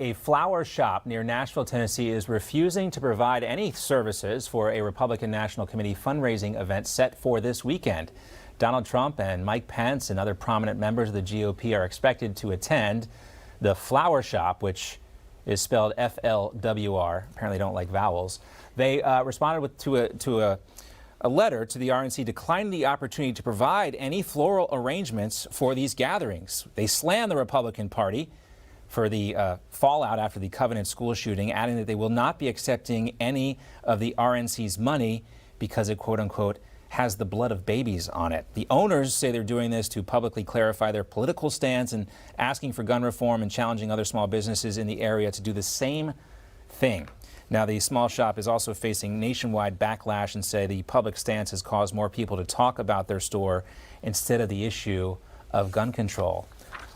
A flower shop near Nashville, Tennessee is refusing to provide any services for a Republican National Committee fundraising event set for this weekend. Donald Trump and Mike Pence and other prominent members of the GOP are expected to attend the flower shop, which is spelled FLWR. Apparently don't like vowels. They responded to a letter to the RNC declining the opportunity to provide any floral arrangements for these gatherings. They slammed the Republican Party for the fallout after the Covenant school shooting, adding that they will not be accepting any of the RNC's money because it, quote unquote, has the blood of babies on it. The owners say they're doing this to publicly clarify their political stance and asking for gun reform and challenging other small businesses in the area to do the same thing. Now, the small shop is also facing nationwide backlash and say the public stance has caused more people to talk about their store instead of the issue of gun control.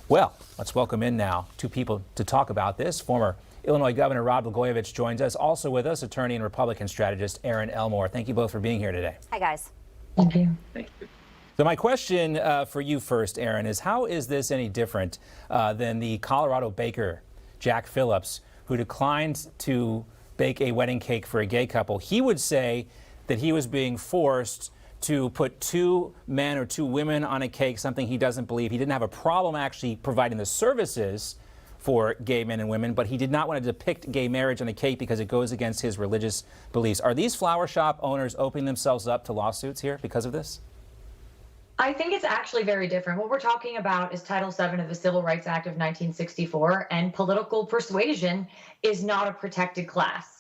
Well, let's welcome in now two people to talk about this. Former Illinois Governor Blagojevich joins us. Also with us, attorney and Republican strategist Erin Elmore. Thank you both for being here today. Hi, guys. Thank you. Thank you. So my question for you first, Erin, is how is this any different than the Colorado baker, Jack Phillips, who declined to bake a wedding cake for a gay couple? He would say that he was being forced to put two men or two women on a cake, something he doesn't believe. He didn't have a problem actually providing the services for gay men and women, but he did not want to depict gay marriage on a cake because it goes against his religious beliefs. Are these flower shop owners opening themselves up to lawsuits here because of this? I think it's actually very different. What we're talking about is Title VII of the Civil Rights Act of 1964, and political persuasion is not a protected class.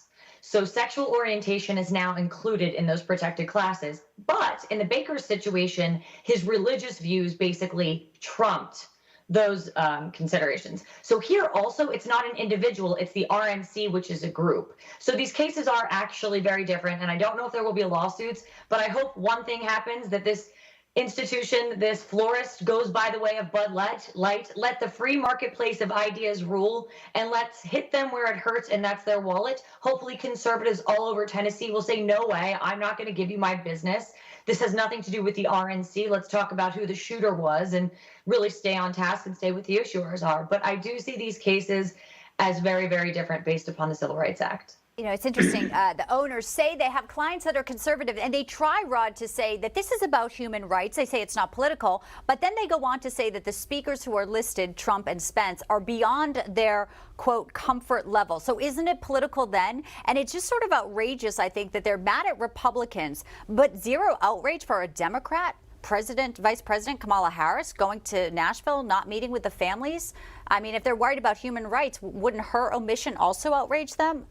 So sexual orientation is now included in those protected classes. But in the baker's situation, his religious views basically trumped those considerations. So here also, it's not an individual, it's the RNC, which is a group. So these cases are actually very different, and I don't know if there will be lawsuits, but I hope one thing happens, that this institution, this florist, goes by the way of Bud Light. Let the free marketplace of ideas rule, and let's hit them where it hurts, and that's their wallet. Hopefully conservatives all over Tennessee will say, no way, I'm not going to give you my business. This has nothing to do with the RNC. Let's talk about who the shooter was and really stay on task and stay what the issuers are. But I do see these cases as very, very different based upon the Civil Rights Act. You know, it's interesting. The owners say they have clients that are conservative, and they try, Rod, to say that this is about human rights. They say it's not political, but then they go on to say that the speakers who are listed, Trump and Spence, are beyond their, quote, comfort level. So isn't it political then? And it's just sort of outrageous, I think, that they're mad at Republicans, but zero outrage for a Democrat. Vice President Kamala Harris going to Nashville, not meeting with the families. I mean, if they're worried about human rights, wouldn't her omission also outrage them?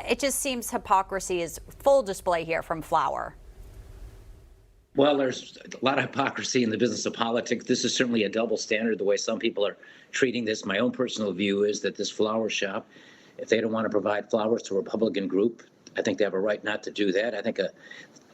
It just seems hypocrisy is full display here from Flower. Well, there's a lot of hypocrisy in the business of politics. This is certainly a double standard, the way some people are treating this. My own personal view is that this flower shop, if they don't want to provide flowers to a Republican group, I think they have a right not to do that. I think a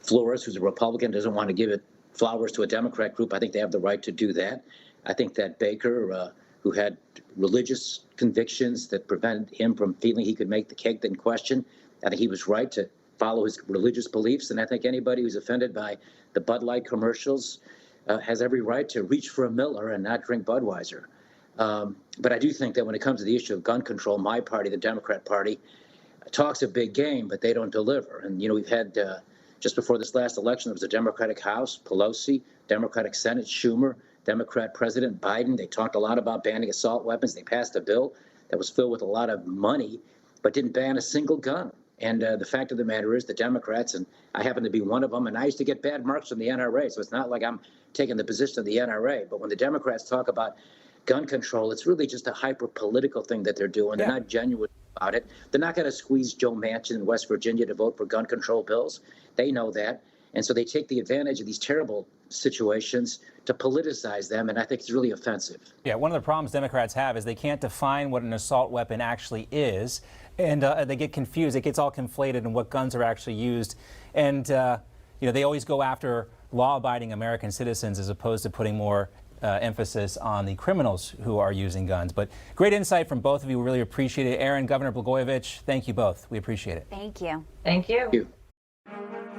florist who's a Republican doesn't want to give it flowers to a Democrat group. I think they have the right to do that. I think that baker, who had religious convictions that prevented him from feeling he could make the cake in question, I think he was right to follow his religious beliefs. And I think anybody who's offended by the Bud Light commercials has every right to reach for a Miller and not drink Budweiser. But I do think that when it comes to the issue of gun control, my party, the Democrat Party, talks a big game, but they don't deliver. And, you know, we've had, just before this last election, there was a Democratic House, Pelosi, Democratic Senate, Schumer, Democrat President Biden. They talked a lot about banning assault weapons. They passed a bill that was filled with a lot of money, but didn't ban a single gun. And the fact of the matter is the Democrats, and I happen to be one of them, and I used to get bad marks from the NRA, so it's not like I'm taking the position of the NRA. But when the Democrats talk about gun control, it's really just a hyper-political thing that they're doing. They're not genuine about it. They're not going to squeeze Joe Manchin in West Virginia to vote for gun control bills. They know that. And so they take the advantage of these terrible situations to politicize them, and I think it's really offensive. Yeah, one of the problems Democrats have is they can't define what an assault weapon actually is, and they get confused. It gets all conflated in what guns are actually used, and you know, they always go after law-abiding American citizens as opposed to putting more emphasis on the criminals who are using guns. But great insight from both of you. We really appreciate it. Erin, Governor Blagojevich, thank you both. We appreciate it. Thank you. Thank you. Thank you.